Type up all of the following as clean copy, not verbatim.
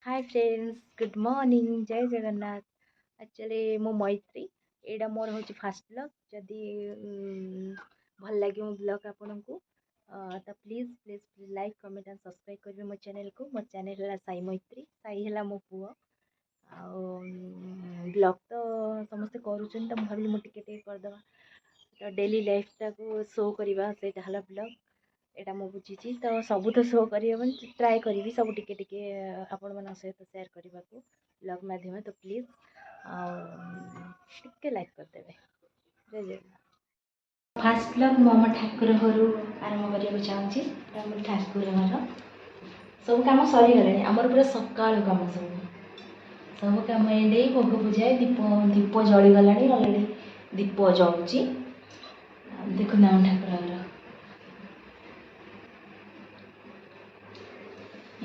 Hi friends, good morning, जय Jagannath. Actually मो मैत्री एटा मोर हूँ फास्ट ब्लॉग। जदि भल लगे मो ब्लॉग आपन को तो please please please like comment and subscribe करेंगे मो चैनल को। मो चैनल है साई मैत्री, साई है मो पुओ। ब्लॉग तो समस्ते करुँच तो भाविली मुझे करदे तो डेली लाइफटा को शो करवा से ब्लॉग। एटा मु बुझी तो सब तो शो कर ट्राए करी सब टिके आपण मन सहित सेयार करने को ब्लॉग माध्यम। तो प्लीज टिके लाइक करदेवे। जय जगन्नाथ। फास्ट ब्लॉग मो ठाकुर घर आरंभ करने चाहूँगी। ठाकुर घर सब कम सरीगला आमर पूरा सका कम सब कम एंडे भोग पूजाए दीप दीप जलीगला अलरेडी दीप जलुची। देखो आम ठाकुर घर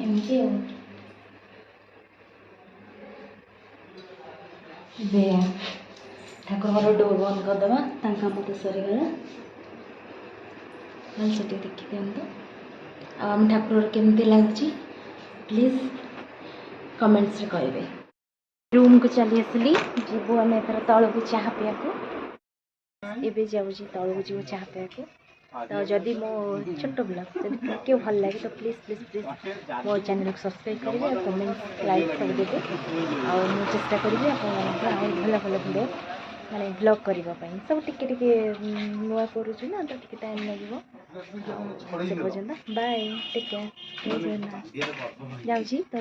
एमती ठाकुर घर डोर बंद करदे कम तो सरीगला। भल से देखी दिखाँ आम ठाकुर केमती लगुच प्लीज कमेंट्स रे कहे। रूम को चली आसली जीवु आम एथर तल को चाह पीया एवं जाऊँगी तल को जीव चाह पीया। तो जदि मो छोट ब्लॉग जब टे भल लगे तो प्लीज प्लीज प्लीज मो चैनल को सब्सक्राइब करेंगे और कमेंट लाइक सब देते। आ चेष्टा करी भल भल भिडियो माने ब्लॉग करने सब टिके टिके नुआ करुँ ना तो टिके टाइम लगे से पर्यटन। बाय टेक केयर, जय जगन्नाथ। जाऊँगी तो।